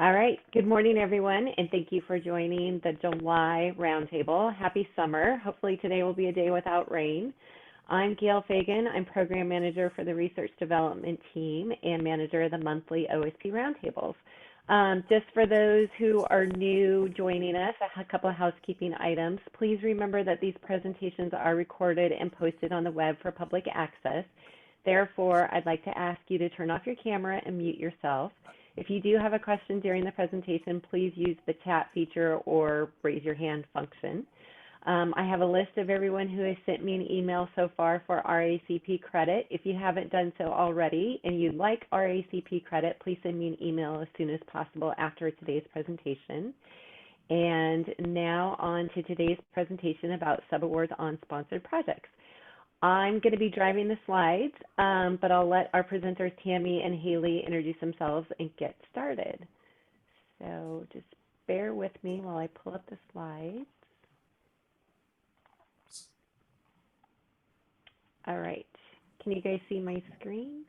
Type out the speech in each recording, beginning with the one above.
All right. Good morning, everyone, and thank you for joining the July Roundtable. Happy summer. Hopefully today will be a day without rain. I'm Gail Fagan. I'm Program Manager for the Research Development Team and Manager of the monthly OSP Roundtables. Just for those who are new joining us, a couple of housekeeping items. Please remember that these presentations are recorded and posted on the web for public access. Therefore, I'd like to ask you to turn off your camera and mute yourself. If you do have a question during the presentation, please use the chat feature or raise your hand function. I have a list of everyone who has sent me an email so far for RACP credit. If you haven't done so already and you'd like RACP credit, please send me an email as soon as possible after today's presentation. And now on to today's presentation about Subawards on sponsored projects. I'm going to be driving the slides, but I'll let our presenters, Tammy and Haley, introduce themselves and get started. So just bear with me while I pull up the slides. All right. Can you guys see my screen?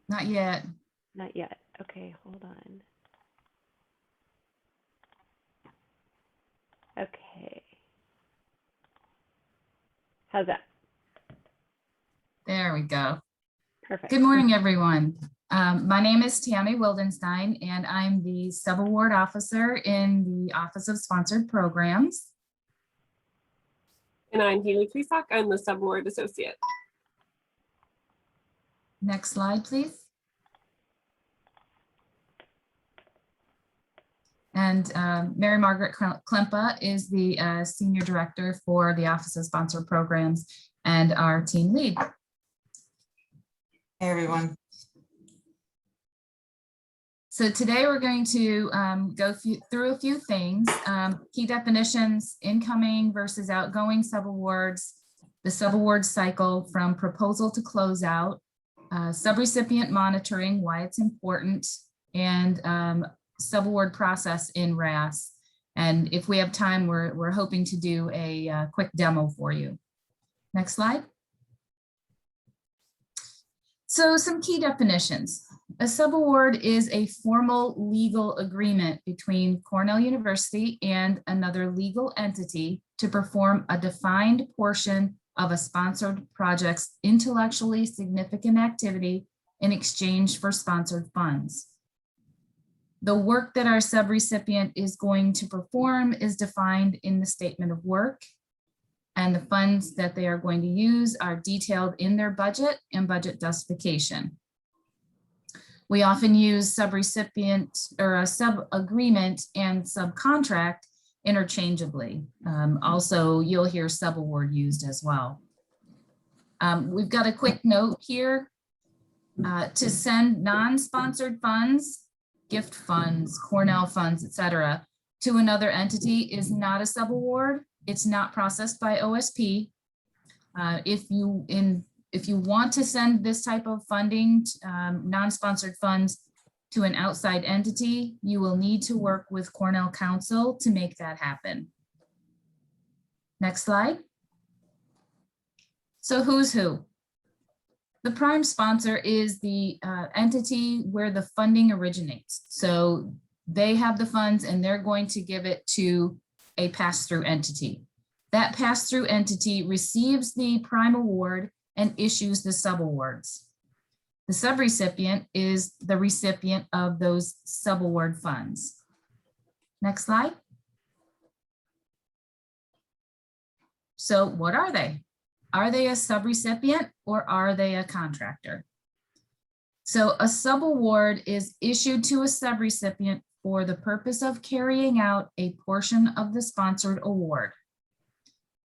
Not yet. Not yet. Okay, hold on. Okay. How's that? There we go. Perfect. Good morning, everyone. My name is Tammy Wildenstein, and I'm the Subaward Officer in the Office of Sponsored Programs. And I'm Haley Krisak. I'm the Subaward Associate. Next slide, please. And Mary Margaret Klempa is the Senior Director for the Office of Sponsored Programs and our team lead. Hey, everyone. So today we're going to go through a few things, key definitions, incoming versus outgoing subawards, the subaward cycle from proposal to closeout, subrecipient monitoring, why it's important, and subaward process in RAS. And if we have time, we're hoping to do a quick demo for you. Next slide. So some key definitions. A subaward is a formal legal agreement between Cornell University and another legal entity to perform a defined portion of a sponsored project's intellectually significant activity in exchange for sponsored funds. The work that our subrecipient is going to perform is defined in the statement of work, and the funds that they are going to use are detailed in their budget and budget justification. We often use subrecipient or a subagreement and subcontract interchangeably. Also, you'll hear subaward used as well. We've got a quick note here. To send non-sponsored funds, gift funds, Cornell funds, etc., to another entity is not a subaward. It's not processed by OSP. If you want to send this type of funding, non-sponsored funds, to an outside entity, you will need to work with Cornell Counsel to make that happen. Next slide. So who's who? The prime sponsor is the entity where the funding originates. So they have the funds and they're going to give it to a pass-through entity. That pass-through entity receives the prime award and issues the subawards. The subrecipient is the recipient of those subaward funds. Next slide. So what are they? Are they a subrecipient or are they a contractor? So a subaward is issued to a subrecipient for the purpose of carrying out a portion of the sponsored award.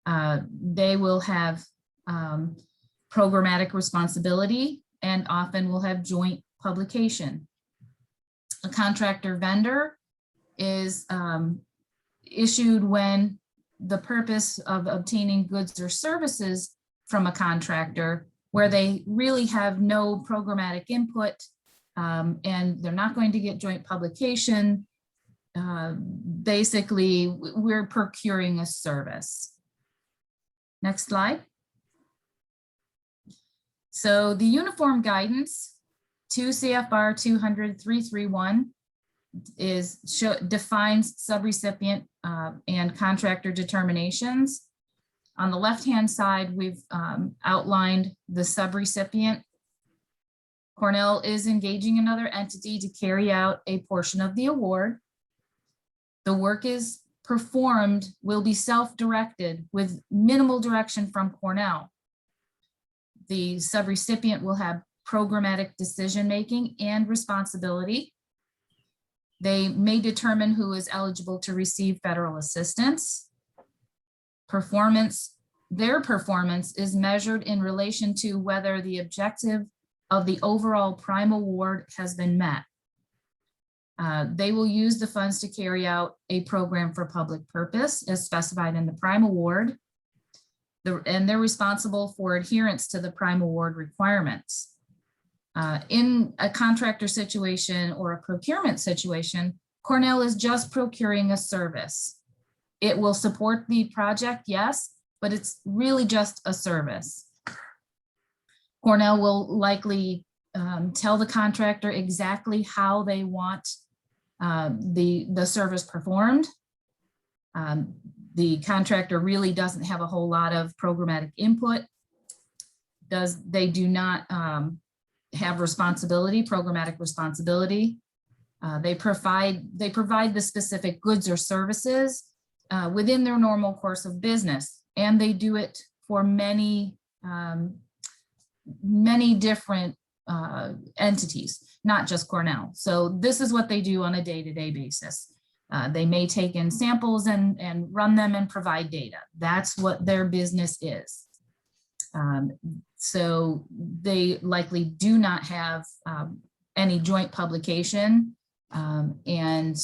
They will have programmatic responsibility and often will have joint publication. A contractor vendor is issued when the purpose of obtaining goods or services from a contractor where they really have no programmatic input and they're not going to get joint publication. Basically, we're procuring a service. Next slide. So the uniform guidance 2 CFR 200-331 defines subrecipient and contractor determinations. On the left-hand side, we've outlined the subrecipient. Cornell is engaging another entity to carry out a portion of the award. The work is performed, will be self-directed with minimal direction from Cornell. The subrecipient will have programmatic decision-making and responsibility. They may determine who is eligible to receive federal assistance. Their performance is measured in relation to whether the objective of the overall prime award has been met. They will use the funds to carry out a program for public purpose as specified in the prime award. And they're responsible for adherence to the prime award requirements. In a contractor situation or a procurement situation, Cornell is just procuring a service. It will support the project, yes, but it's really just a service. Cornell will likely tell the contractor exactly how they want the service performed. The contractor really doesn't have a whole lot of programmatic input. They do not have programmatic responsibility. They provide the specific goods or services within their normal course of business, and they do it for many different entities, not just Cornell. So this is what they do on a day-to-day basis. They may take in samples and run them and provide data. That's what their business is. So they likely do not have any joint publication. And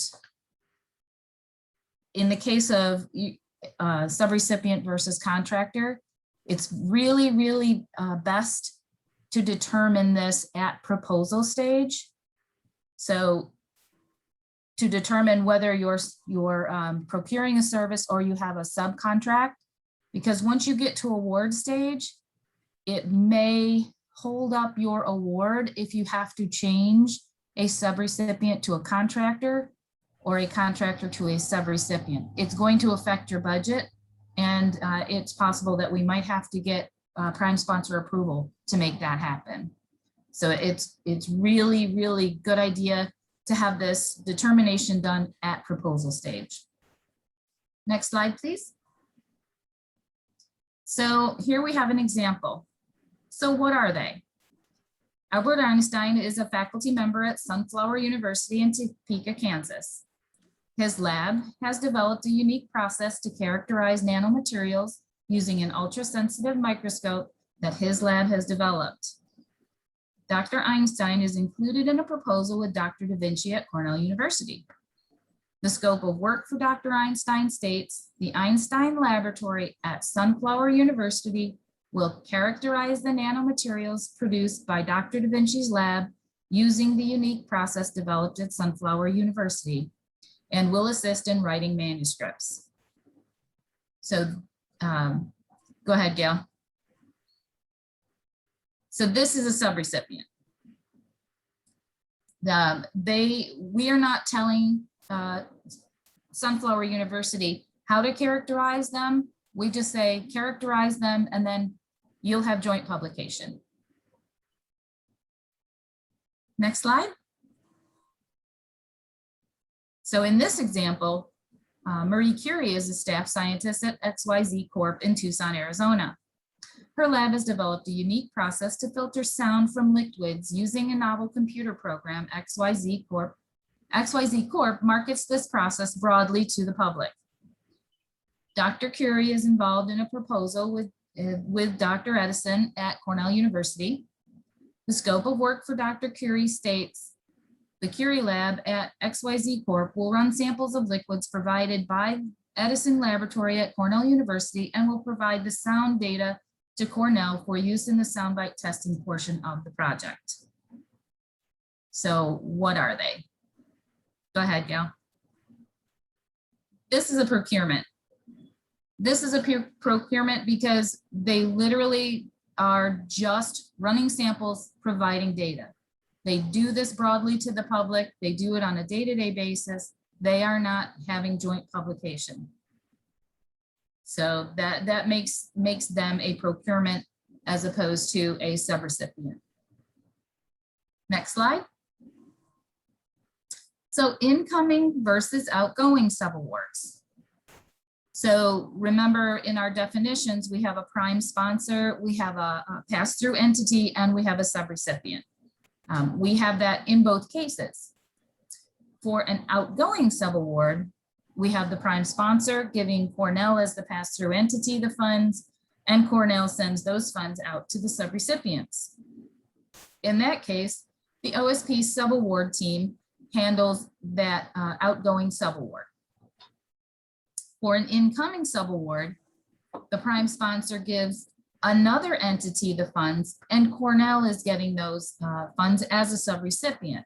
in the case of subrecipient versus contractor, it's really best to determine this at proposal stage. So to determine whether you're procuring a service or you have a subcontract, because once you get to award stage, it may hold up your award if you have to change a subrecipient to a contractor or a contractor to a subrecipient. It's going to affect your budget, and it's possible that we might have to get prime sponsor approval to make that happen. So it's really good idea to have this determination done at proposal stage. Next slide, please. So here we have an example. So what are they? Albert Einstein is a faculty member at Sunflower University in Topeka, Kansas. His lab has developed a unique process to characterize nanomaterials using an ultra-sensitive microscope that his lab has developed. Dr. Einstein is included in a proposal with Dr. Da Vinci at Cornell University. The scope of work for Dr. Einstein states, the Einstein Laboratory at Sunflower University will characterize the nanomaterials produced by Dr. Da Vinci's lab using the unique process developed at Sunflower University and will assist in writing manuscripts. So go ahead, Gail. So this is a subrecipient. We are not telling Sunflower University how to characterize them. We just say characterize them, and then you'll have joint publication. Next slide. So in this example, Marie Curie is a staff scientist at XYZ Corp in Tucson, Arizona. Her lab has developed a unique process to filter sound from liquids using a novel computer program. XYZ Corp markets this process broadly to the public. Dr. Curie is involved in a proposal with Dr. Edison at Cornell University. The scope of work for Dr. Curie states, the Curie lab at XYZ Corp will run samples of liquids provided by Edison Laboratory at Cornell University and will provide the sound data to Cornell for use in the soundbite testing portion of the project. So what are they? Go ahead, Gail. This is a procurement. This is a procurement because they literally are just running samples, providing data. They do this broadly to the public. They do it on a day-to-day basis. They are not having joint publication. So that makes them a procurement as opposed to a subrecipient. Next slide. So incoming versus outgoing subawards. So remember, in our definitions, we have a prime sponsor, we have a pass-through entity, and we have a subrecipient. We have that in both cases. For an outgoing subaward, we have the prime sponsor giving Cornell as the pass-through entity the funds, and Cornell sends those funds out to the subrecipients. In that case, the OSP subaward team handles that outgoing subaward. For an incoming subaward, the prime sponsor gives another entity the funds, and Cornell is getting those funds as a subrecipient.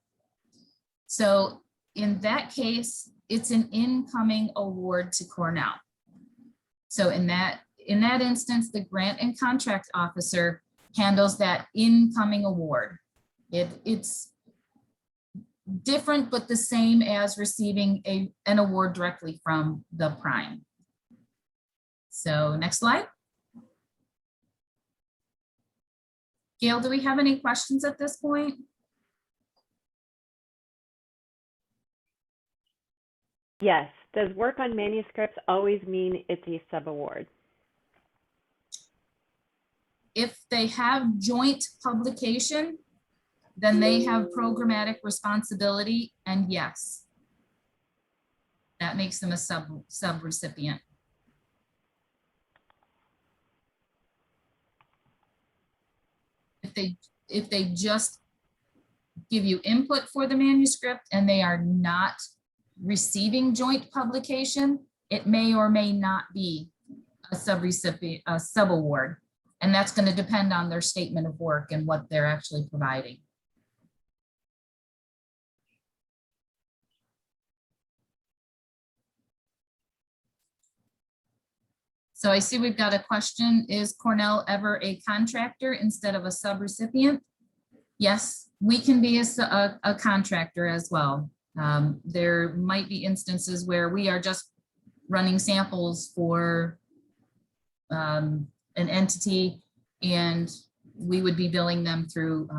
So in that case, it's an incoming award to Cornell. So in that instance, the grant and contract officer handles that incoming award. It's different, but the same as receiving an award directly from the prime. So next slide. Gail, do we have any questions at this point? Yes. Does work on manuscripts always mean it's a subaward? If they have joint publication, then they have programmatic responsibility, and yes, that makes them a subrecipient. If they just give you input for the manuscript and they are not receiving joint publication, it may or may not be a subrecipient, a subaward, and that's going to depend on their statement of work and what they're actually providing. So I see we've got a question. Is Cornell ever a contractor instead of a subrecipient? Yes, we can be a contractor as well. There might be instances where we are just running samples for an entity, and we would be billing them through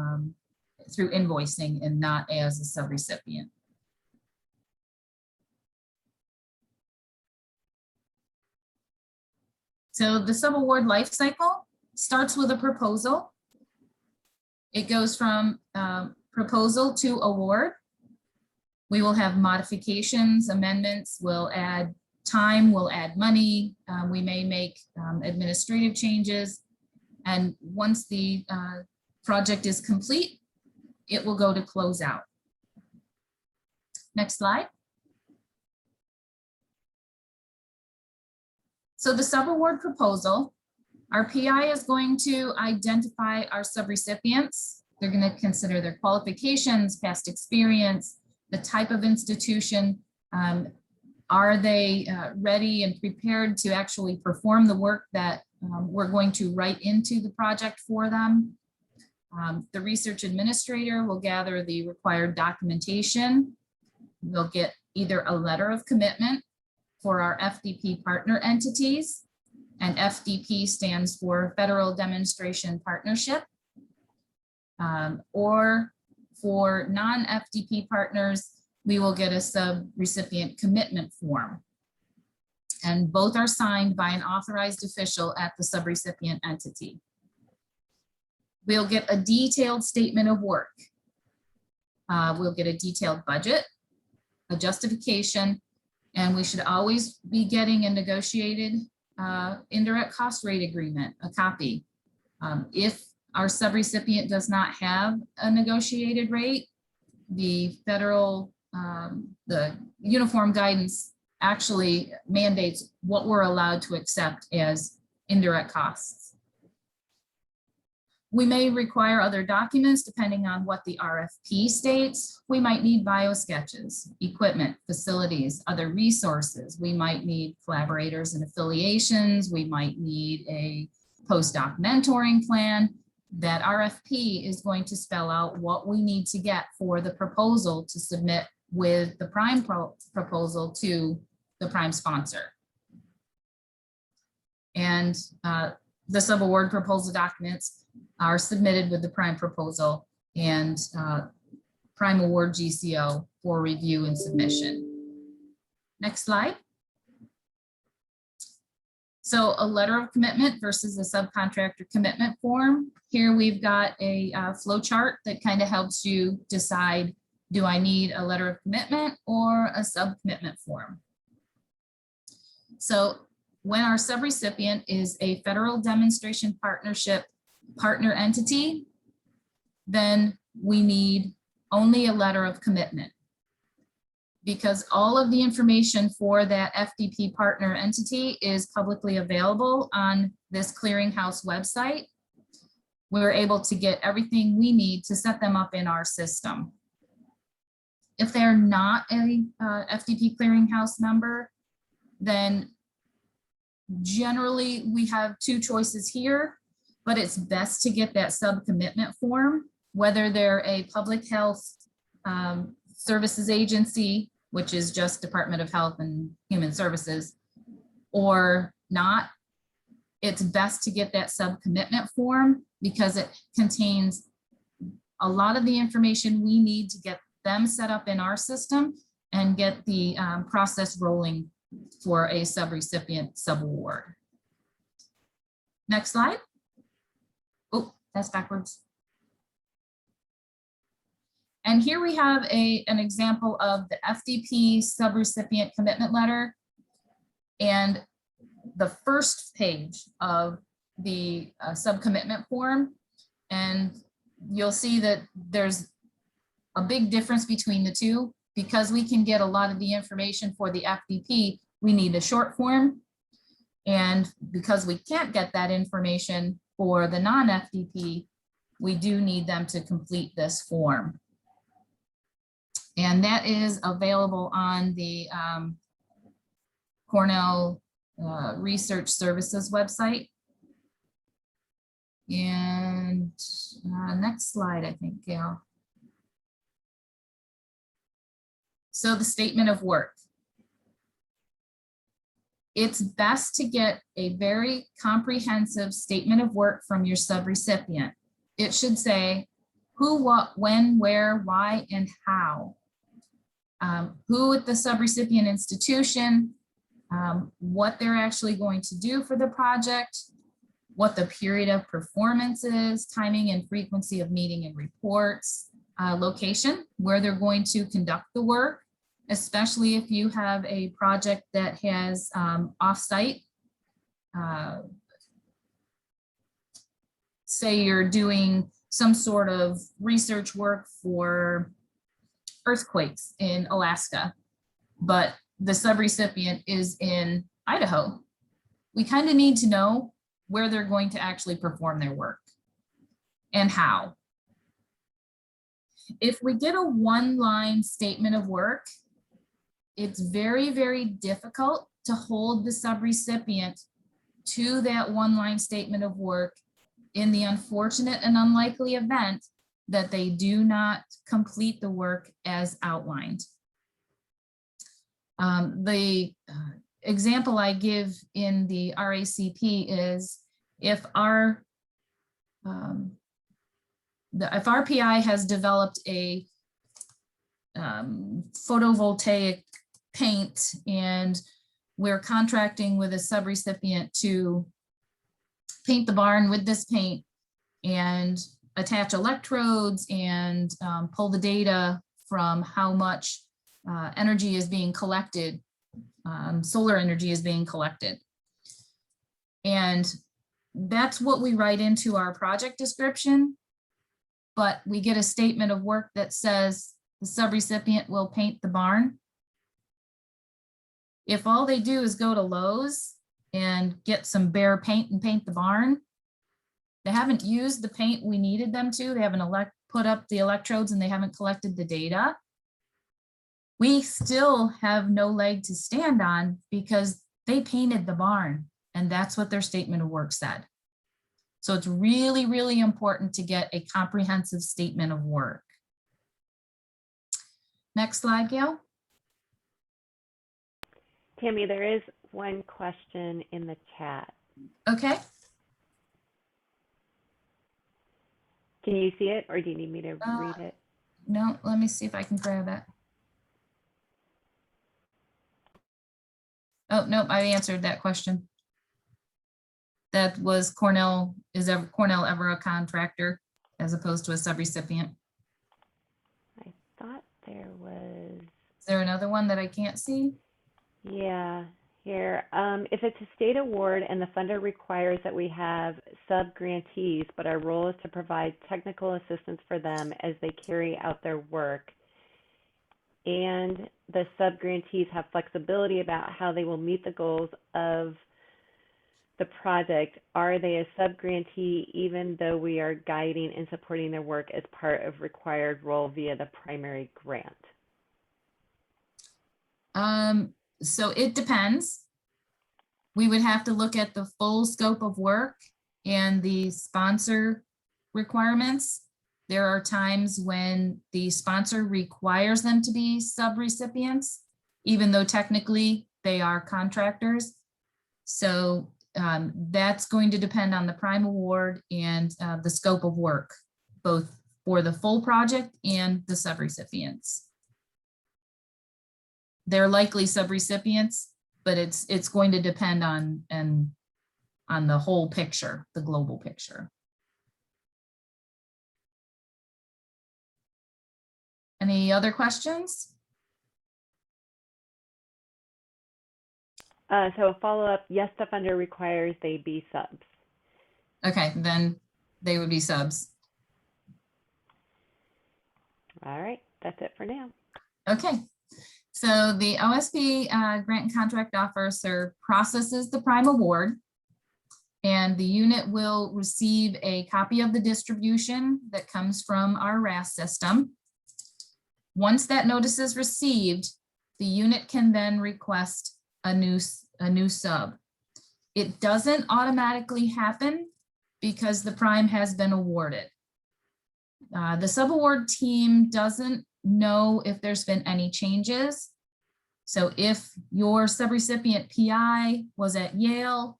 invoicing and not as a subrecipient. So the subaward life cycle starts with a proposal. It goes from proposal to award. We will have modifications, amendments, we'll add time, we'll add money, we may make administrative changes. And once the project is complete, it will go to closeout. Next slide. So the subaward proposal, our PI is going to identify our subrecipients. They're going to consider their qualifications, past experience, the type of institution. Are they ready and prepared to actually perform the work that we're going to write into the project for them? The research administrator will gather the required documentation. We'll get either a letter of commitment for our FDP partner entities, and FDP stands for Federal Demonstration Partnership, or for non-FDP partners, we will get a subrecipient commitment form. And both are signed by an authorized official at the subrecipient entity. We'll get a detailed statement of work. We'll get a detailed budget, a justification, and we should always be getting a negotiated indirect cost rate agreement, a copy. If our subrecipient does not have a negotiated rate, the federal, the uniform guidance actually mandates what we're allowed to accept as indirect costs. We may require other documents depending on what the RFP states. We might need biosketches, equipment, facilities, other resources. We might need collaborators and affiliations. We might need a postdoc mentoring plan. That RFP is going to spell out what we need to get for the proposal to submit with the prime proposal to the prime sponsor. And the subaward proposal documents are submitted with the prime proposal and prime award GCO for review and submission. Next slide. So a letter of commitment versus a subcontractor commitment form. Here we've got a flow chart that kind of helps you decide, do I need a letter of commitment or a sub-commitment form? So when our subrecipient is a federal demonstration partnership partner entity, then we need only a letter of commitment, because all of the information for that FDP partner entity is publicly available on this clearinghouse website. We're able to get everything we need to set them up in our system. If they're not a FDP clearinghouse member, then generally we have two choices here, but it's best to get that sub-commitment form, whether they're a public health services agency, which is just Department of Health and Human Services, or not. It's best to get that sub-commitment form because it contains a lot of the information we need to get them set up in our system and get the process rolling for a subrecipient subaward. Next slide. Oh, that's backwards. And here we have an example of the FDP subrecipient commitment letter and the first page of the subcommitment form. And you'll see that there's a big difference between the two. Because we can get a lot of the information for the FDP, we need a short form. And because we can't get that information for the non-FDP, we do need them to complete this form. And that is available on the Cornell Research Services website. And next slide, I think, Gail. So the statement of work. It's best to get a very comprehensive statement of work from your subrecipient. It should say who, what, when, where, why, and how. Who at the subrecipient institution, what they're actually going to do for the project, what the period of performance is, timing and frequency of meeting and reports, location, where they're going to conduct the work, especially if you have a project that has offsite. Say you're doing some sort of research work for earthquakes in Alaska, but the subrecipient is in Idaho. We kind of need to know where they're going to actually perform their work and how. If we get a one-line statement of work, it's very, very difficult to hold the subrecipient to that one-line statement of work in the unfortunate and unlikely event that they do not complete the work as outlined. The example I give in the RACP is if our PI has developed a photovoltaic paint and we're contracting with a subrecipient to paint the barn with this paint and attach electrodes and pull the data from how much energy is being collected, solar energy is being collected. And that's what we write into our project description, but we get a statement of work that says the subrecipient will paint the barn. If all they do is go to Lowe's and get some bare paint and paint the barn, they haven't used the paint we needed them to, they haven't put up the electrodes and they haven't collected the data, we still have no leg to stand on because they painted the barn and that's what their statement of work said. So it's really, really important to get a comprehensive statement of work. Next slide, Gail. Tammy, there is one question in the chat. Okay. Can you see it, or do you need me to read it? No, let me see if I can grab it. Oh, nope, I answered that question. That was Cornell, Cornell ever a contractor as opposed to a subrecipient? I thought there was. Is there another one that I can't see? Yeah, here. If it's a state award and the funder requires that we have sub-grantees, but our role is to provide technical assistance for them as they carry out their work, and the sub-grantees have flexibility about how they will meet the goals of the project, are they a sub-grantee even though we are guiding and supporting their work as part of required role via the primary grant? So it depends. We would have to look at the full scope of work and the sponsor requirements. There are times when the sponsor requires them to be sub-recipients, even though technically they are contractors. So that's going to depend on the prime award and the scope of work, both for the full project and the subrecipients. They're likely subrecipients, but it's going to depend on the whole picture, the global picture. Any other questions? So a follow-up, yes, the funder requires they be subs. Okay, then they would be subs. All right, that's it for now. Okay, so the OSP grant and contract officer processes the prime award, and the unit will receive a copy of the distribution that comes from our RAS system. Once that notice is received, the unit can then request a new sub. It doesn't automatically happen because the prime has been awarded. The subaward team doesn't know if there's been any changes. So if your subrecipient PI was at Yale,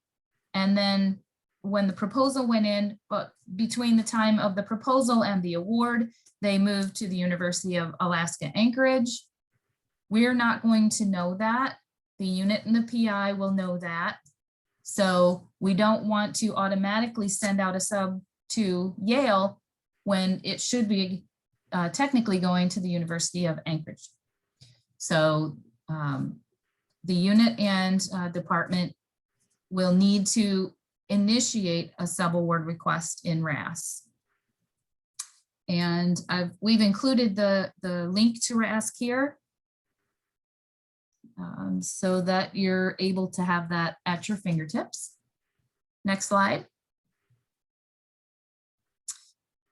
and then when the proposal went in, but between the time of the proposal and the award, they moved to the University of Alaska Anchorage, we're not going to know that. The unit and the PI will know that. So we don't want to automatically send out a sub to Yale when it should be technically going to the University of Anchorage. So the unit and department will need to initiate a subaward request in RAS. And we've included the link to RAS here so that you're able to have that at your fingertips. Next slide.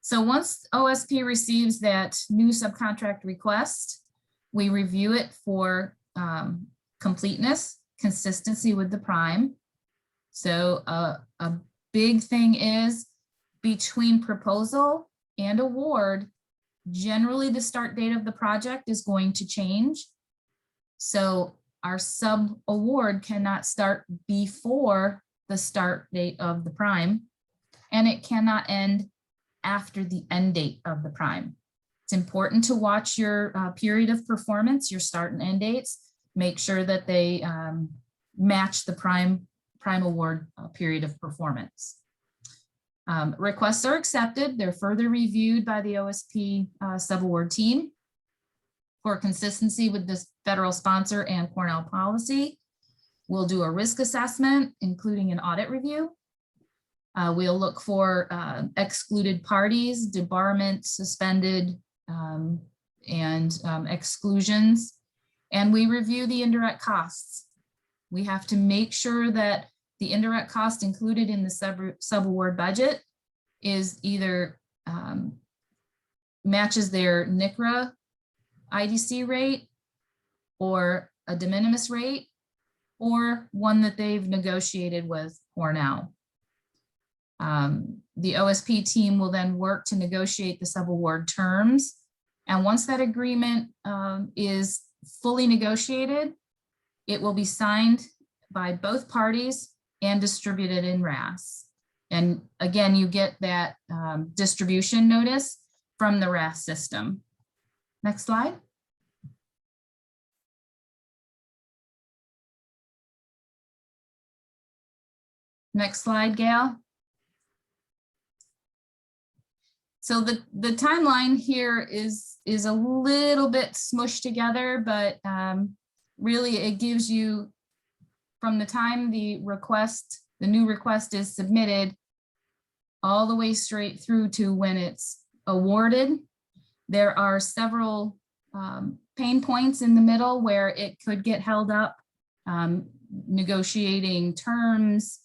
So once OSP receives that new subcontract request, we review it for completeness, consistency with the prime. So a big thing is between proposal and award, generally the start date of the project is going to change. So our sub award cannot start before the start date of the prime, and it cannot end after the end date of the prime. It's important to watch your period of performance, your start and end dates. Make sure that they match the prime award period of performance. Requests are accepted. They're further reviewed by the OSP subaward team for consistency with this federal sponsor and Cornell policy. We'll do a risk assessment, including an audit review. We'll look for excluded parties, debarment, suspended, and exclusions. And we review the indirect costs. We have to make sure that the indirect cost included in the subaward budget is either matches their NCRA IDC rate or a de minimis rate, or one that they've negotiated with Cornell. The OSP team will then work to negotiate the subaward terms. And once that agreement is fully negotiated, it will be signed by both parties and distributed in RAS. And again, you get that distribution notice from the RAS system. Next slide. Next slide, Gail. So the timeline here is a little bit smushed together, but really it gives you from the time the new request is submitted all the way straight through to when it's awarded. There are several pain points in the middle where it could get held up. Negotiating terms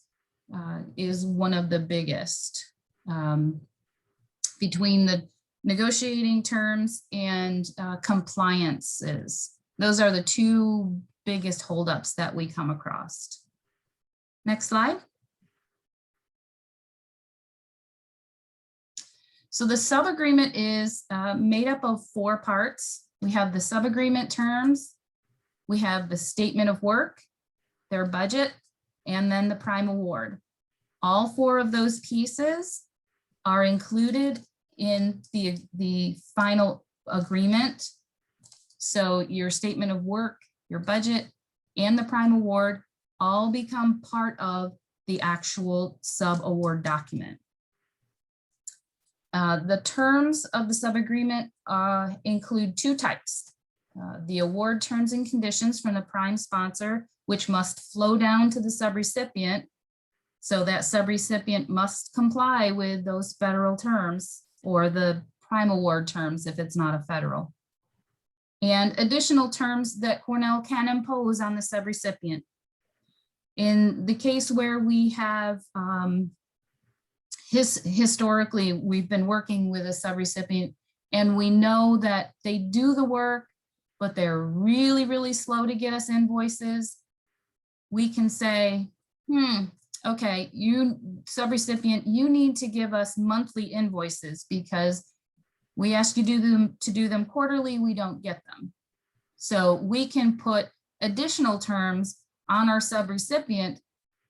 is one of the biggest. Between the negotiating terms and compliances, those are the two biggest holdups that we come across. Next slide. So the sub-agreement is made up of 4 parts. We have the sub-agreement terms, we have the statement of work, their budget, and then the prime award. All 4 of those pieces are included in the final agreement. So your statement of work, your budget, and the prime award all become part of the actual sub-award document. The terms of the sub-agreement include 2 types. The award terms and conditions from the prime sponsor, which must flow down to the subrecipient. So that subrecipient must comply with those federal terms or the prime award terms if it's not a federal. And additional terms that Cornell can impose on the subrecipient. In the case where we have, historically, we've been working with a subrecipient and we know that they do the work, but they're really, really slow to get us invoices. We can say, okay, you subrecipient, you need to give us monthly invoices because we ask you to do them quarterly, we don't get them. So we can put additional terms on our subrecipient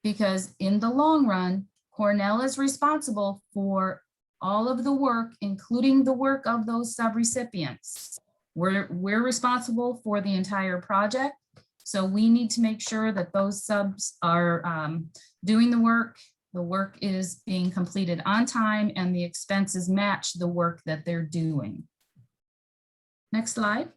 because in the long run, Cornell is responsible for all of the work, including the work of those subrecipients. We're responsible for the entire project. So we need to make sure that those subs are doing the work is being completed on time, and the expenses match the work that they're doing. Next slide.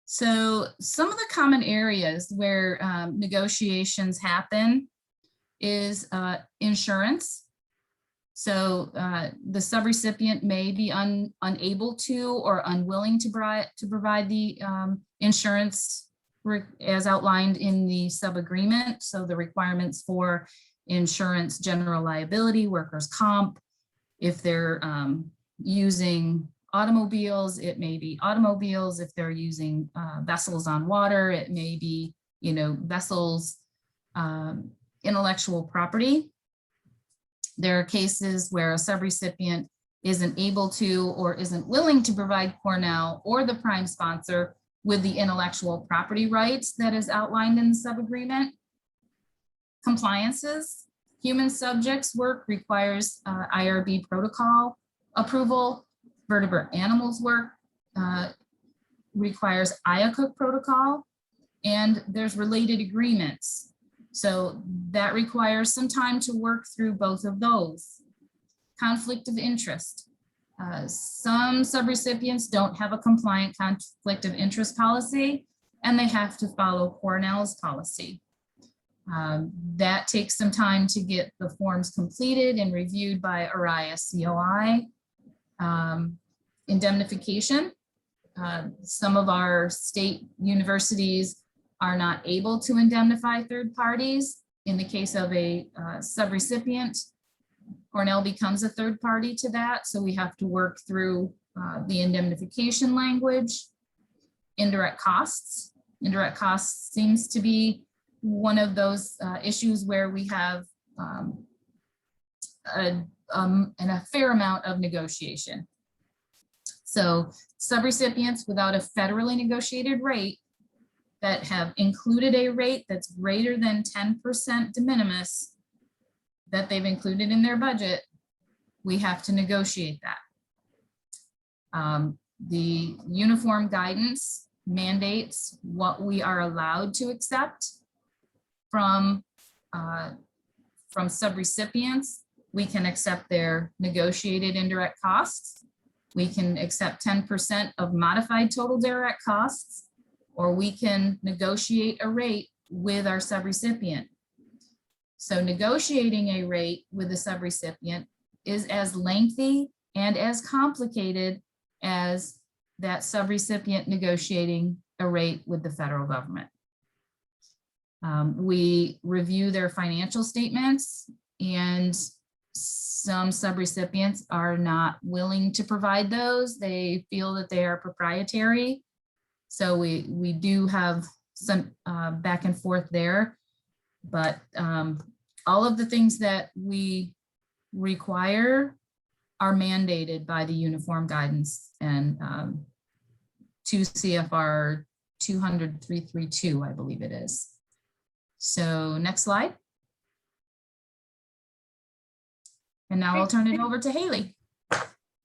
So some of the common areas where negotiations happen is insurance. So the subrecipient may be unable to or unwilling to provide the insurance as outlined in the sub-agreement. So the requirements for insurance, general liability, workers' comp. If they're using automobiles, it may be automobiles. If they're using vessels on water, it may be, vessels, intellectual property. There are cases where a subrecipient isn't able to or isn't willing to provide Cornell or the prime sponsor with the intellectual property rights that is outlined in the sub-agreement. Compliances, human subjects work requires IRB protocol approval. Vertebrate animals work requires IACUC protocol, and there's related agreements. So that requires some time to work through both of those. Conflict of interest. Some subrecipients don't have a compliant conflict of interest policy, and they have to follow Cornell's policy. That takes some time to get the forms completed and reviewed by ARIA COI. Indemnification. Some of our state universities are not able to indemnify third parties. In the case of a subrecipient, Cornell becomes a third party to that, so we have to work through the indemnification language. Indirect costs. Indirect costs seems to be one of those issues where we have and a fair amount of negotiation. So subrecipients without a federally negotiated rate that have included a rate that's greater than 10% de minimis that they've included in their budget, we have to negotiate that. The uniform guidance mandates what we are allowed to accept from subrecipients. We can accept their negotiated indirect costs. We can accept 10% of modified total direct costs, or we can negotiate a rate with our subrecipient. So negotiating a rate with the subrecipient is as lengthy and as complicated as that subrecipient negotiating a rate with the federal government. We review their financial statements, and some subrecipients are not willing to provide those. They feel that they are proprietary. So we do have some back and forth there, but all of the things that we require are mandated by the uniform guidance and 2 CFR 200-332, I believe it is. So next slide. And now I'll turn it over to Haley.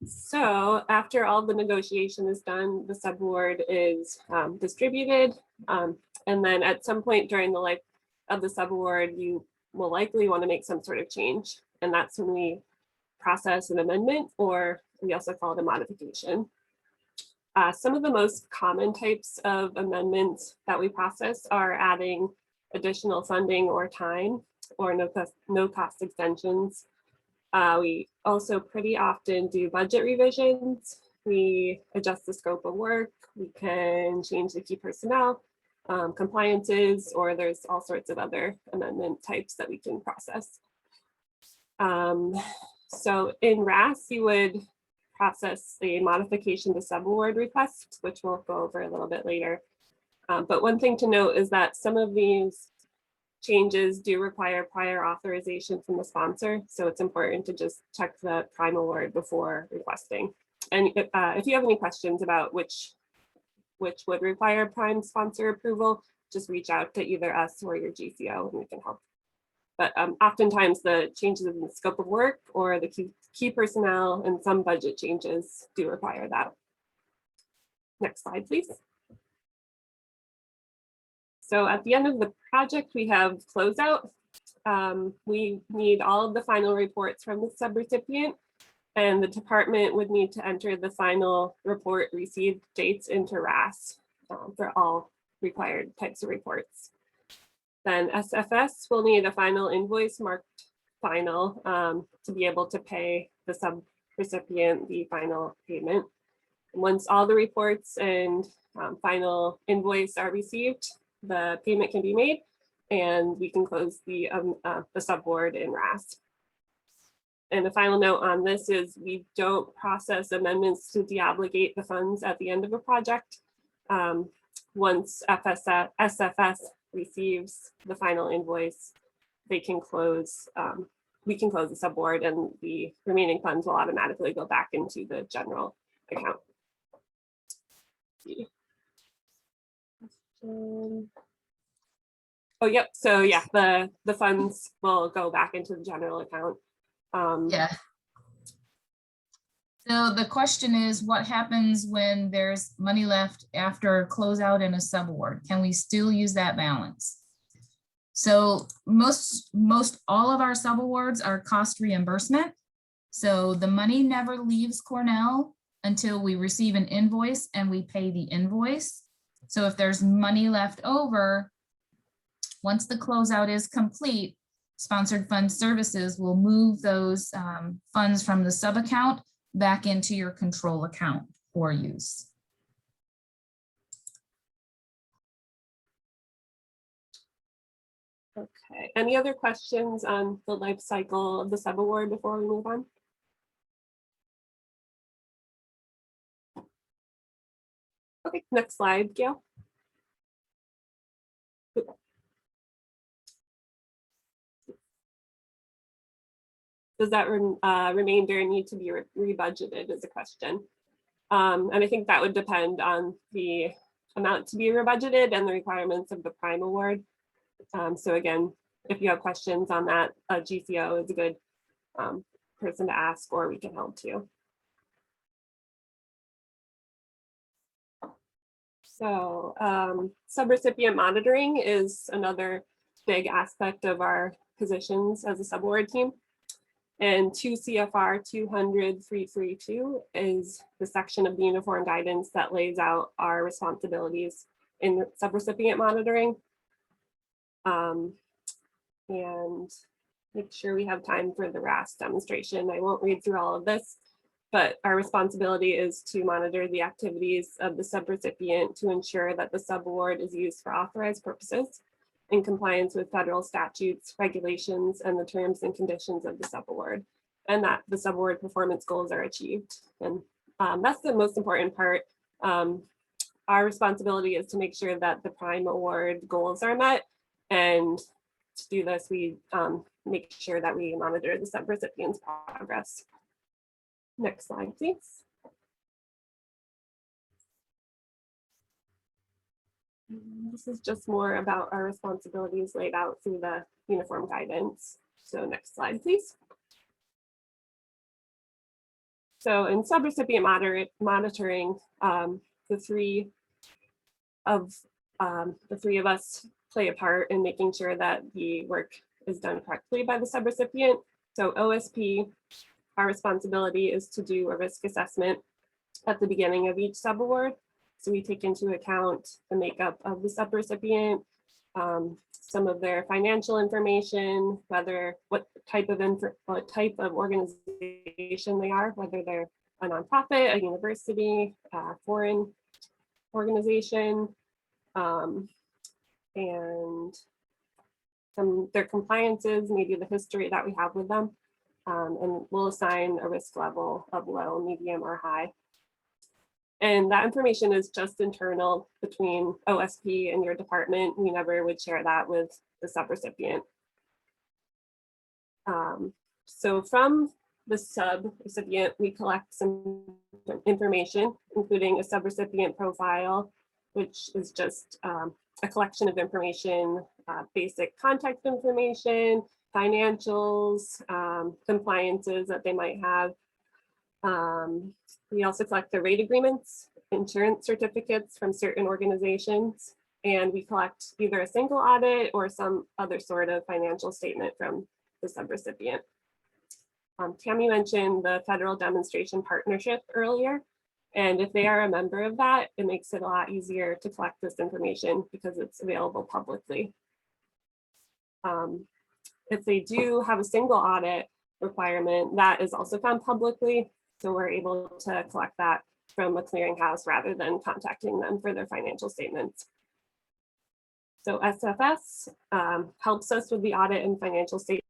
So after all the negotiation is done, the subaward is distributed. And then at some point during the life of the subaward, you will likely want to make some sort of change. And that's when we process an amendment, or we also call it a modification. Some of the most common types of amendments that we process are adding additional funding or time, or no cost extensions. We also pretty often do budget revisions. We adjust the scope of work. We can change the key personnel, compliances, or there's all sorts of other amendment types that we can process. So in RAS, you would process the modification to subaward request, which we'll go over a little bit later. But one thing to note is that some of these changes do require prior authorization from the sponsor. So it's important to just check the prime award before requesting. And if you have any questions about which would require prime sponsor approval, just reach out to either us or your GCO and we can help. But oftentimes the changes in the scope of work or the key personnel and some budget changes do require that. Next slide, please. So at the end of the project, we have closeout. We need all of the final reports from the subrecipient, and the department would need to enter the final report received dates into RAS for all required types of reports. Then SFS will need a final invoice marked final to be able to pay the subrecipient the final payment. And once all the reports and final invoice are received, the payment can be made and we can close the subaward in RAS. And the final note on this is we don't process amendments to deobligate the funds at the end of a project. Once SFS receives the final invoice, they can close, we can close the subaward and the remaining funds will automatically go back into the general account. Oh, yep. So yeah, the funds will go back into the general account. Yeah. So the question is, what happens when there's money left after closeout in a subaward? Can we still use that balance? So most all of our subawards are cost reimbursement. So the money never leaves Cornell until we receive an invoice and we pay the invoice. So if there's money left over, once the closeout is complete, Sponsored Fund Services will move those funds from the sub account back into your control account for use. Okay, any other questions on the life cycle of the subaward before we move on? Okay, next slide, Gail. Does that remainder need to be rebudgeted is a question. And I think that would depend on the amount to be rebudgeted and the requirements of the prime award. So again, if you have questions on that, GCO is a good person to ask, or we can help too. So subrecipient monitoring is another big aspect of our positions as a subaward team. And 2 CFR 200-332 is the section of the uniform guidance that lays out our responsibilities in subrecipient monitoring. And make sure we have time for the RAS demonstration. I won't read through all of this, but our responsibility is to monitor the activities of the subrecipient to ensure that the subaward is used for authorized purposes in compliance with federal statutes, regulations, and the terms and conditions of the subaward, and that the subaward performance goals are achieved. And that's the most important part. Our responsibility is to make sure that the prime award goals are met. And to do this, we make sure that we monitor the subrecipient's progress. Next slide, please. This is just more about our responsibilities laid out through the uniform guidance. So next slide, please. So in subrecipient monitoring, the three of us play a part in making sure that the work is done correctly by the subrecipient. So OSP, our responsibility is to do a risk assessment at the beginning of each subaward. So we take into account the makeup of the subrecipient, some of their financial information, what type of organization they are, whether they're a nonprofit, a university, a foreign organization, and their compliances, maybe the history that we have with them, and we'll assign a risk level of low, medium, or high. And that information is just internal between OSP and your department. We never would share that with the subrecipient. So from the subrecipient, we collect some information, including a subrecipient profile, which is just a collection of information, basic contact information, financials, compliances that they might have. We also collect the rate agreements, insurance certificates from certain organizations, and we collect either a single audit or some other sort of financial statement from the subrecipient. Tammy mentioned the Federal Demonstration Partnership earlier, and if they are a member of that, it makes it a lot easier to collect this information because it's available publicly. If they do have a single audit requirement, that is also found publicly. So we're able to collect that from a clearinghouse rather than contacting them for their financial statements. So SFS helps us with the audit and financial statement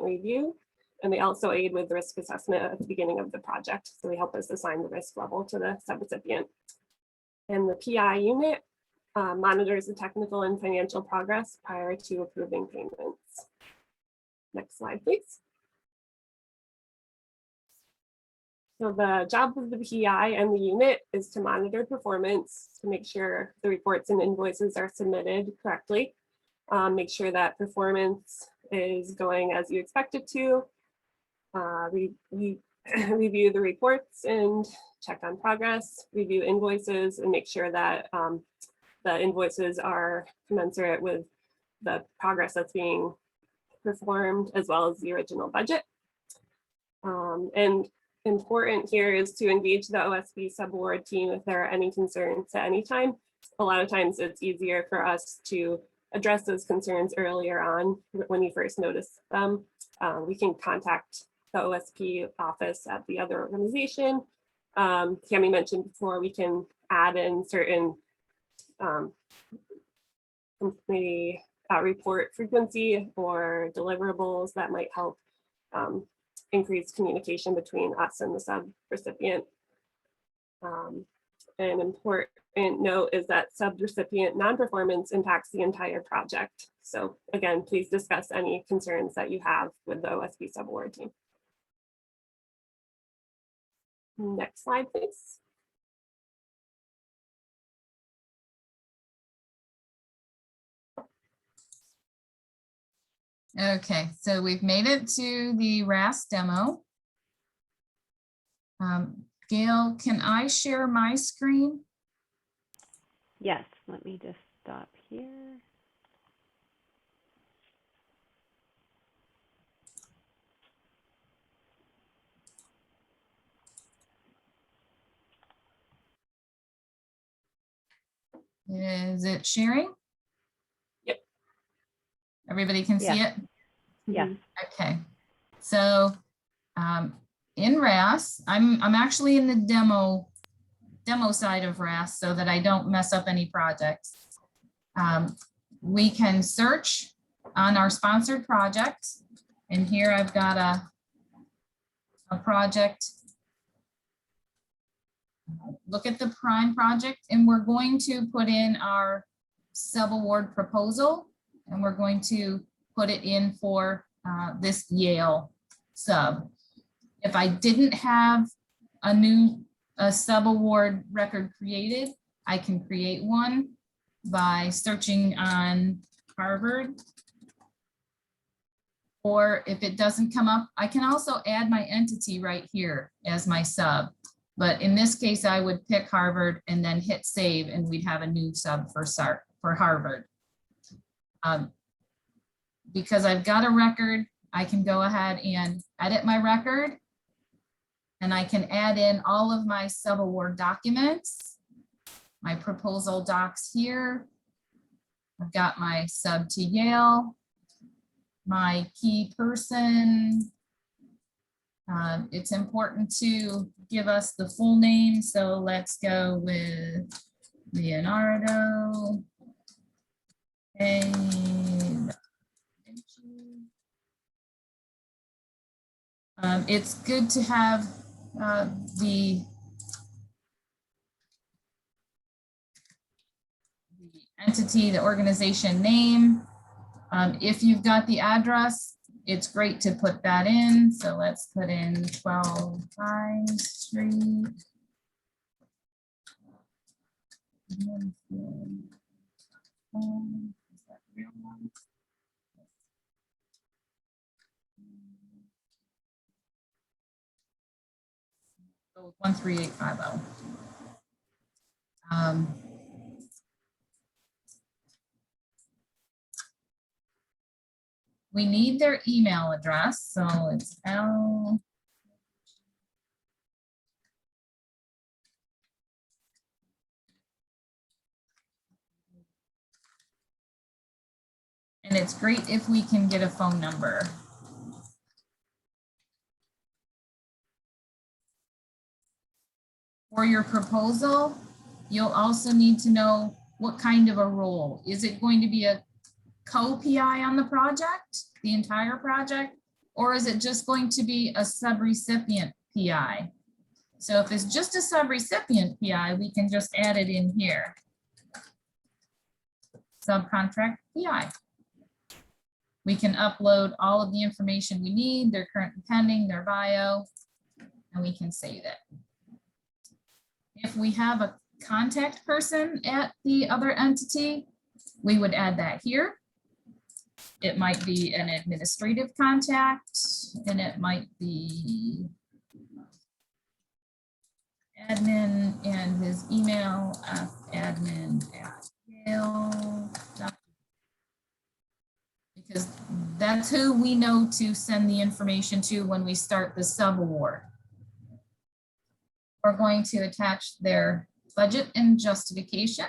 review, and they also aid with the risk assessment at the beginning of the project. So they help us assign the risk level to the subrecipient. And the PI unit monitors the technical and financial progress prior to approving payments. Next slide, please. So the job of the PI and the unit is to monitor performance, to make sure the reports and invoices are submitted correctly, make sure that performance is going as you expect it to. We review the reports and check on progress, review invoices, and make sure that the invoices are commensurate with the progress that's being performed, as well as the original budget. And important here is to engage the OSP subaward team if there are any concerns at any time. A lot of times it's easier for us to address those concerns earlier on when you first notice them. We can contact the OSP office at the other organization. Tammy mentioned before, we can add in certain company report frequency or deliverables that might help increase communication between us and the subrecipient. And important note is that subrecipient non-performance impacts the entire project. So again, please discuss any concerns that you have with the OSP subaward team. Next slide, please. Okay, so we've made it to the RAS demo. Gail, can I share my screen? Yes, let me just stop here. Is it sharing? Yep. Everybody can see it? Yes. Okay, so in RAS, I'm actually in the demo side of RAS so that I don't mess up any projects. We can search on our sponsored projects, and here I've got a project. Look at the prime project, and we're going to put in our subaward proposal, and we're going to put it in for this Yale sub. If I didn't have a subaward record created, I can create one by searching on Harvard. Or if it doesn't come up, I can also add my entity right here as my sub. But in this case, I would pick Harvard and then hit save, and we'd have a new sub for Harvard. Because I've got a record, I can go ahead and edit my record, and I can add in all of my subaward documents, my proposal docs here. I've got my sub to Yale, my key person. It's important to give us the full name, so let's go with Leonardo. It's good to have the entity, the organization name. If you've got the address, it's great to put that in. So let's put in 12 Pine Street. Is that real one? So 13850. We need their email address, so it's L. And it's great if we can get a phone number. For your proposal, you'll also need to know what kind of a role. Is it going to be a co-PI on the project, the entire project, or is it just going to be a subrecipient PI? So if it's just a subrecipient PI, we can just add it in here. Subcontract PI. We can upload all of the information we need, their current and pending, their bio, and we can save it. If we have a contact person at the other entity, we would add that here. It might be an administrative contact, and it might be admin and his email admin@yale.com, because that's who we know to send the information to when we start the subaward. We're going to attach their budget and justification.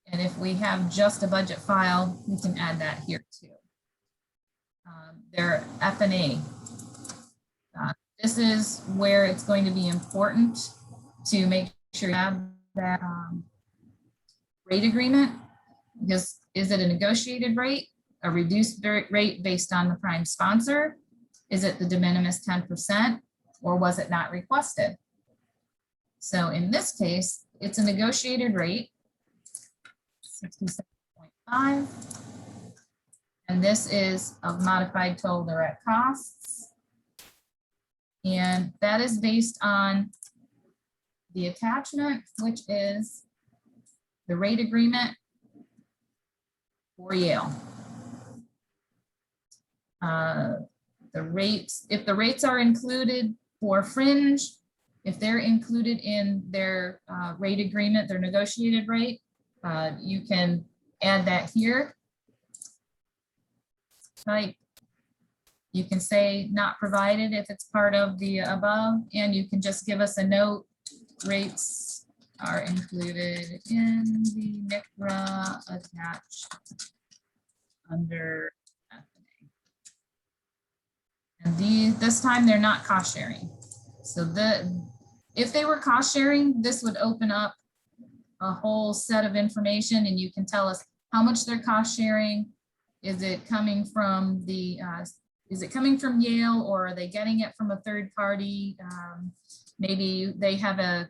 And if we have just a budget file, we can add that here too. Their F&A. This is where it's going to be important to make sure you have that rate agreement, because is it a negotiated rate, a reduced rate based on the prime sponsor? Is it the de minimis 10%, or was it not requested? So in this case, it's a negotiated rate, 67.5. And this is of modified total direct costs. And that is based on the attachment, which is the rate agreement for Yale. The rates, if the rates are included for fringe, if they're included in their rate agreement, their negotiated rate, you can add that here. Type. You can say not provided if it's part of the above, and you can just give us a note. Rates are included in the NICRA attached under F&A. And this time they're not cost sharing. So if they were cost sharing, this would open up a whole set of information, and you can tell us how much they're cost sharing. Is it coming from the is it coming from Yale, or are they getting it from a third party? Maybe they have a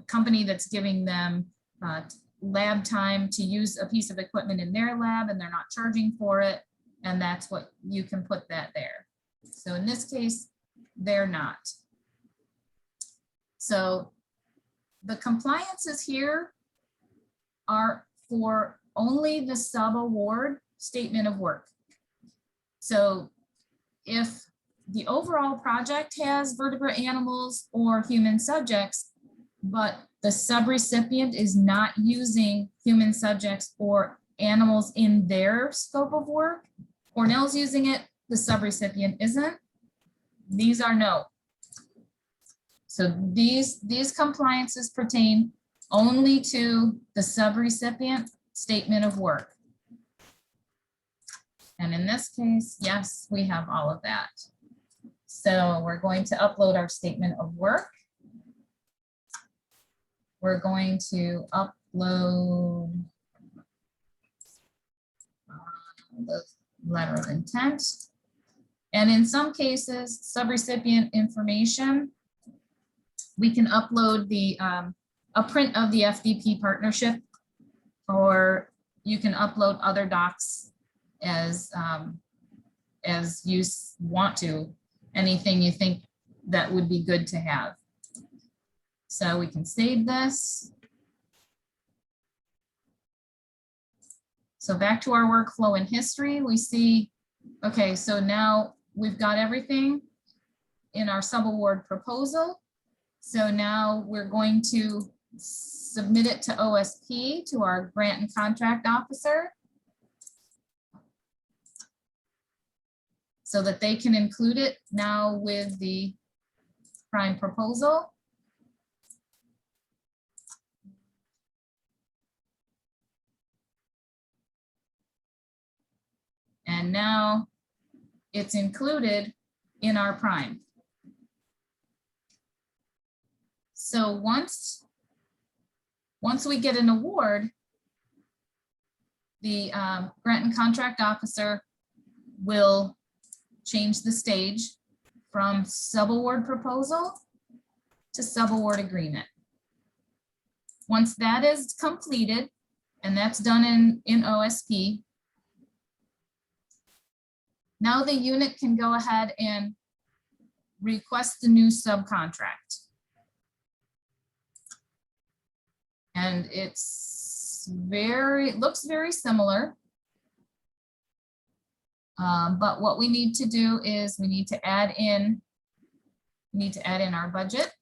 company that's giving them lab time to use a piece of equipment in their lab, and they're not charging for it. And that's what you can put that there. So in this case, they're not. So the compliances here are for only the sub-award statement of work. So if the overall project has vertebrate animals or human subjects, but the subrecipient is not using human subjects or animals in their scope of work, Cornell's using it, the subrecipient isn't, these are no. So these compliances pertain only to the subrecipient statement of work. And in this case, yes, we have all of that. So we're going to upload our statement of work. We're going to upload the letter of intent. And in some cases, subrecipient information, we can upload the a print of the FDP partnership, or you can upload other docs as you want to, anything you think that would be good to have. So we can save this. So back to our workflow and history, we see, okay, so now we've got everything in our subaward proposal. So now we're going to submit it to OSP, to our grant and contract officer, so that they can include it now with the prime proposal. And now it's included in our prime. So once we get an award, the grant and contract officer will change the stage from subaward proposal to subaward agreement. Once that is completed, and that's done in OSP, now the unit can go ahead and request the new subcontract. And it looks very similar. But what we need to do is we need to add in our budget.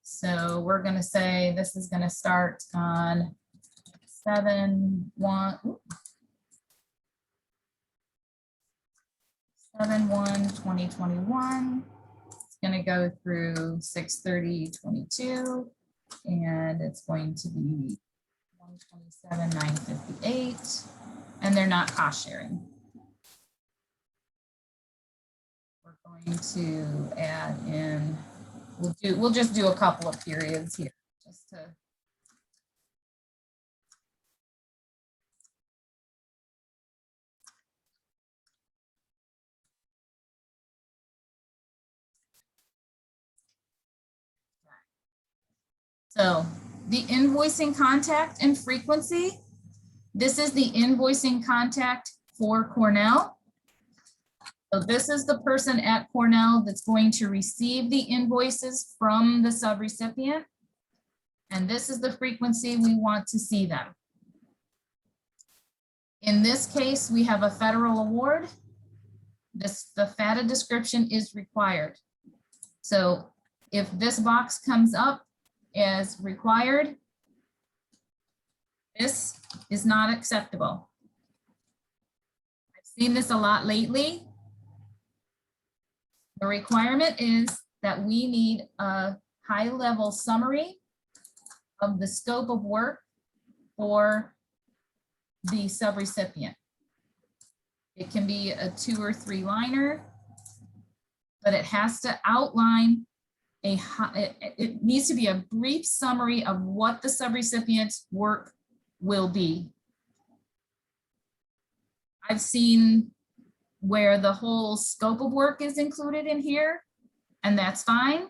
So we're going to say this is going to start on 7/1/2021. It's going to go through 6/30/22, and it's going to be 127,958, and they're not cost sharing. We're going to add in, we'll just do a couple of periods here just to So the invoicing contact and frequency, this is the invoicing contact for Cornell. So this is the person at Cornell that's going to receive the invoices from the subrecipient. And this is the frequency we want to see them. In this case, we have a federal award. The FATA description is required. So if this box comes up as required, this is not acceptable. I've seen this a lot lately. The requirement is that we need a high-level summary of the scope of work for the subrecipient. It can be a 2 or 3 liner, but it has to outline it needs to be a brief summary of what the subrecipient's work will be. I've seen where the whole scope of work is included in here, and that's fine,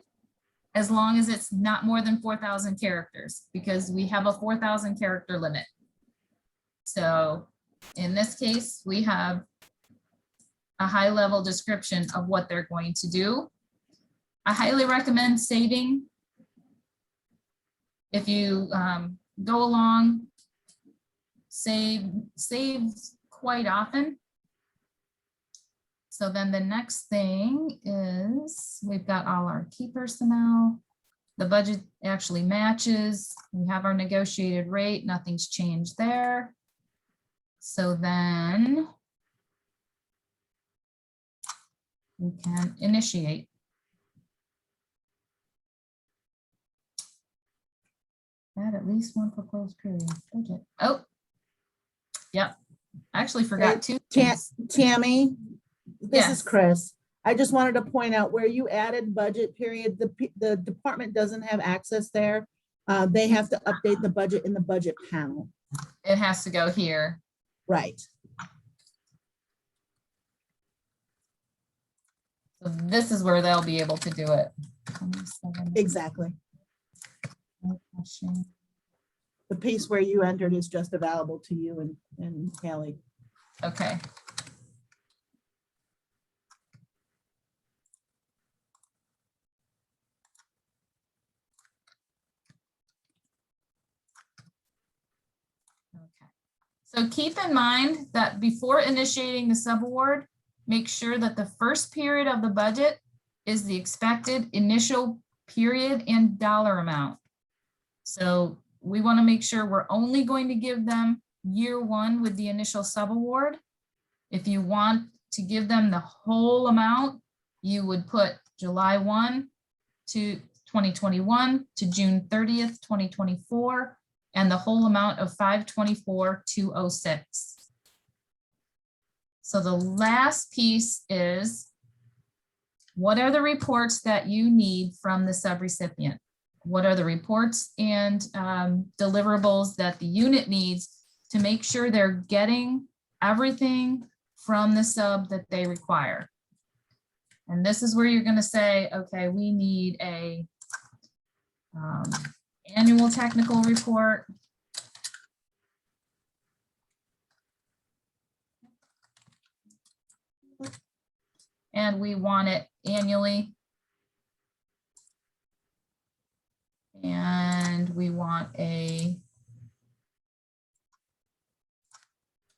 as long as it's not more than 4,000 characters, because we have a 4,000 character limit. So in this case, we have a high-level description of what they're going to do. I highly recommend saving. If you go along, save quite often. So then the next thing is we've got all our key personnel. The budget actually matches. We have our negotiated rate. Nothing's changed there. So then we can initiate. Add at least one proposed period budget. Oh, yep. I actually forgot two things. Tammy, this Yes. is Chris. I just wanted to point out where you added budget period, the department doesn't have access there. They have to update the budget in the budget panel. It has to go here. Right. So this is where they'll be able to do it. 27. Exactly. The piece where you entered is just available to you and Haley. Okay. Okay. So keep in mind that before initiating the subaward, make sure that the first period of the budget is the expected initial period and dollar amount. So we want to make sure we're only going to give them year 1 with the initial subaward. If you want to give them the whole amount, you would put July 1 to 2021 to June 30th, 2024, and the whole amount of 5/24/206. So the last piece is, what are the reports that you need from the subrecipient? What are the reports and deliverables that the unit needs to make sure they're getting everything from the sub that they require? And this is where you're going to say, okay, we need a annual technical report. And we want it annually. And we want a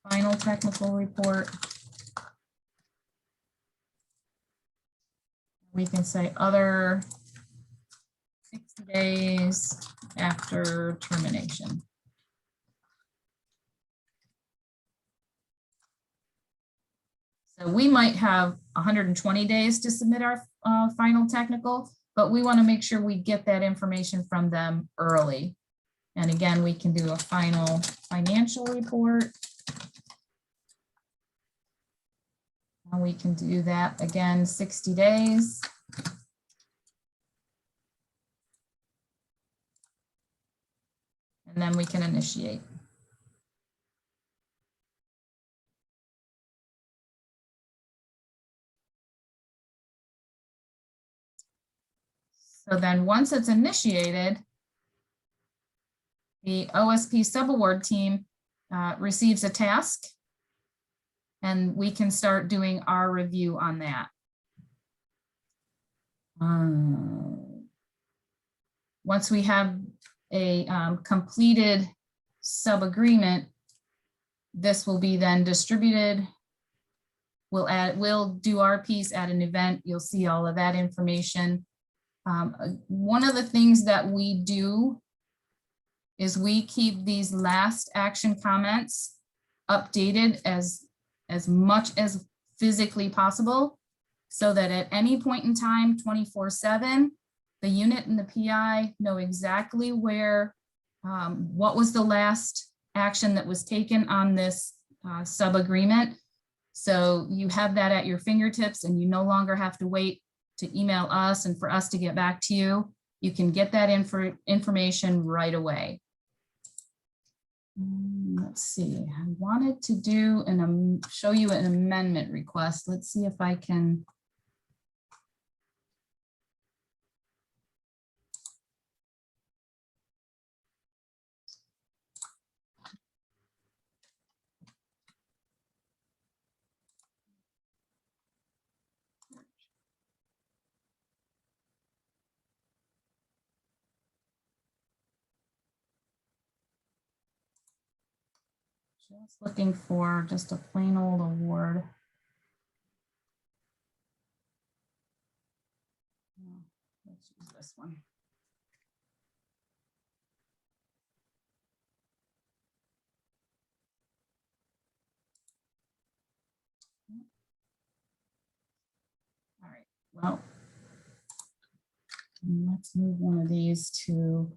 final technical report. We can say other 60 days after termination. So we might have 120 days to submit our final technical, but we want to make sure we get that information from them early. And again, we can do a final financial report. And we can do that again, 60 days. And then we can initiate. So then once it's initiated, the OSP Subaward team receives a task, and we can start doing our review on that. Once we have a completed sub-agreement, this will be then distributed. We'll do our piece at an event. You'll see all of that information. One of the things that we do is we keep these last action comments updated as much as physically possible, so that at any point in time, 24/7, the unit and the PI know exactly where, what was the last action that was taken on this sub-agreement. So you have that at your fingertips, and you no longer have to wait to email us and for us to get back to you. You can get that information right away. Let's see, I wanted to do show you an amendment request. Let's see if I can. Just looking for just a plain old award. Let's use this one. All right, well, let's move one of these to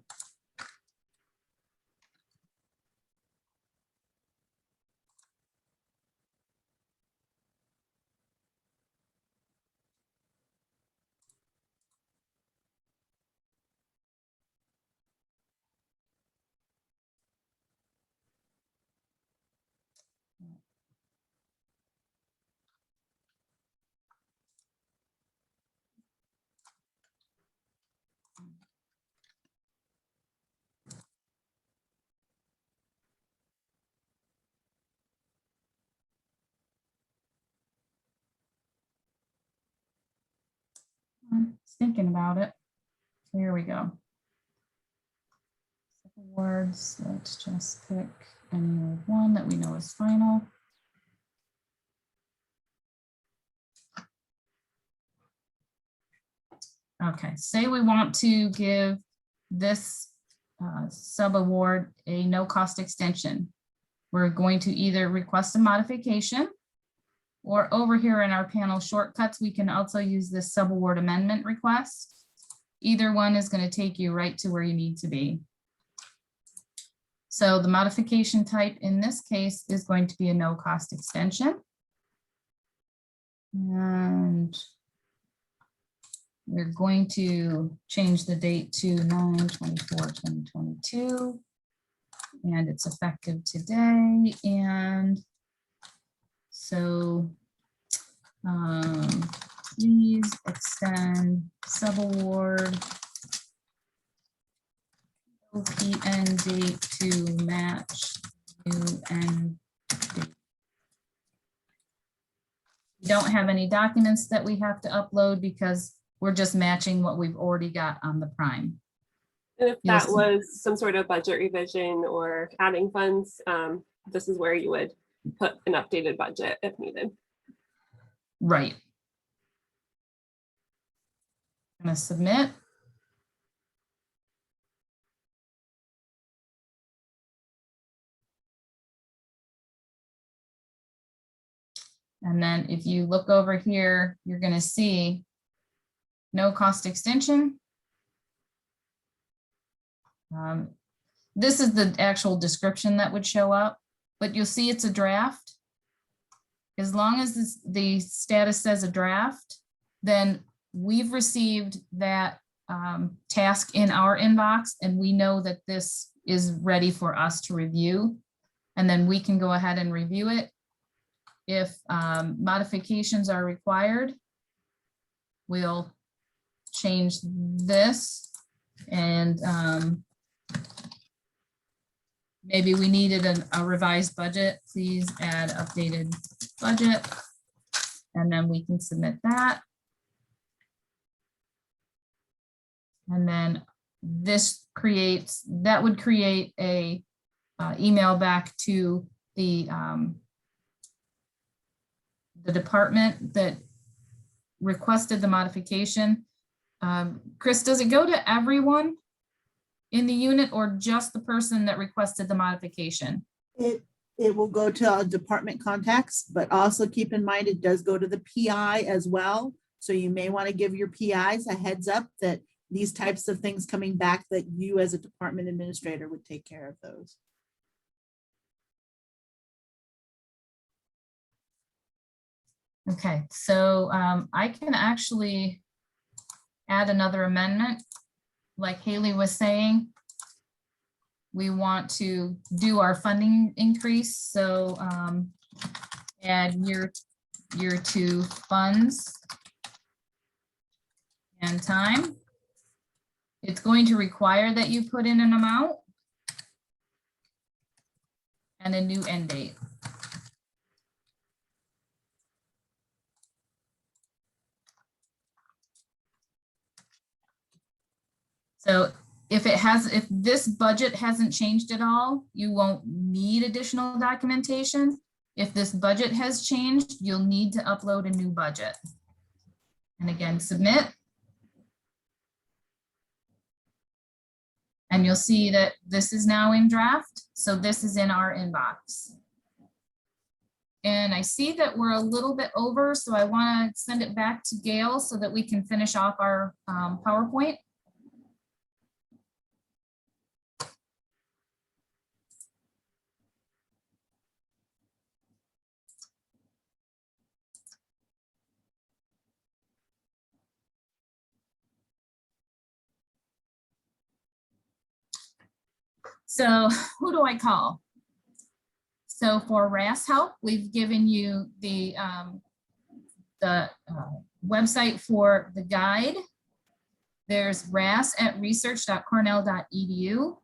I'm thinking about it. Here we go. Words, let's just pick any one that we know is final. Okay, say we want to give this sub-award a no-cost extension. We're going to either request a modification, or over here in our panel shortcuts, we can also use this sub-award amendment request. Either one is going to take you right to where you need to be. So the modification type in this case is going to be a no-cost extension. And we're going to change the date to 9/24/2022. And it's effective today. And so please extend sub-award the end date to match new end date. We don't have any documents that we have to upload because we're just matching what we've already got on the prime. And if that was some sort of budget revision or adding funds, this is where you would put an updated budget if needed. Right. I'm going to submit. And then if you look over here, you're going to see no cost extension. This is the actual description that would show up, but you'll see it's a draft. As long as the status says a draft, then we've received that task in our inbox, and we know that this is ready for us to review. And then we can go ahead and review it. If modifications are required, we'll change this and maybe we needed a revised budget, please add updated budget. And then we can submit that. And then this creates, that would create a email back to the department that requested the modification. Chris, does it go to everyone in the unit or just the person that requested the modification? It will go to our department contacts, but also keep in mind, it does go to the PI as well. So you may want to give your PIs a heads up that these types of things coming back, that you as a department administrator would take care of those. Okay, so I can actually add another amendment. Like Haley was saying, we want to do our funding increase. So add year 2 funds and time. It's going to require that you put in an amount and a new end date. So if this budget hasn't changed at all, you won't need additional documentation. If this budget has changed, you'll need to upload a new budget. And again, submit. And you'll see that this is now in draft. So this is in our inbox. And I see that we're a little bit over, so I want to send it back to Gail so that we can finish off our PowerPoint. So who do I call? So for RAS help, we've given you the website for the guide. There's ras@research.cornell.edu,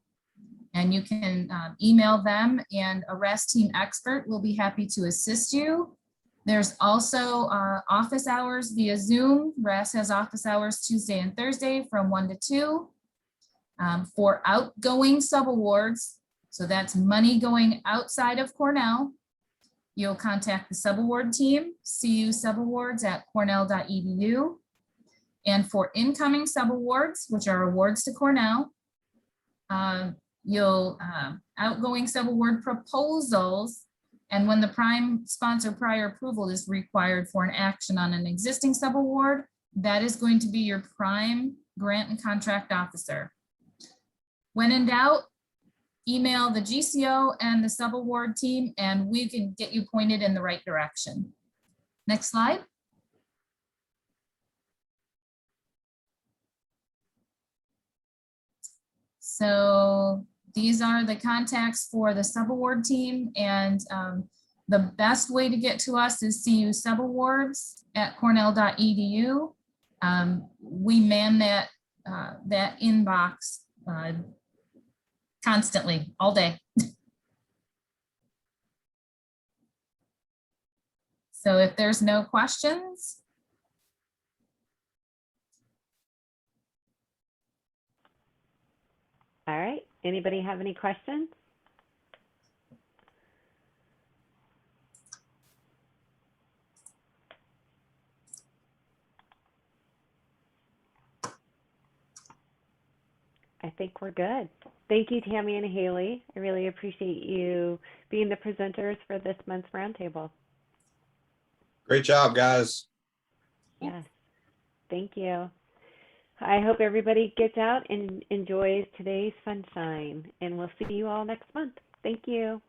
and you can email them, and a RAS team expert will be happy to assist you. There's also office hours via Zoom. RAS has office hours Tuesday and Thursday from 1 to 2. For outgoing subawards, so that's money going outside of Cornell, you'll contact the Subaward team, cusubawards@cornell.edu. And for incoming subawards, which are awards to Cornell, you'll outgoing subaward proposals. And when the prime sponsor prior approval is required for an action on an existing subaward, that is going to be your prime grant and contract officer. When in doubt, email the GCO and the Subaward team, and we can get you pointed in the right direction. Next slide. So these are the contacts for the Subaward team, and the best way to get to us is cusubawards@cornell.edu. We man that inbox constantly, all day. So if there's no questions. All right, anybody have any questions? I think we're good. Thank you, Tammy and Haley. I really appreciate you being the presenters for this month's roundtable. Great job, guys. Yes, thank you. I hope everybody gets out and enjoys today's sunshine, and we'll see you all next month. Thank you.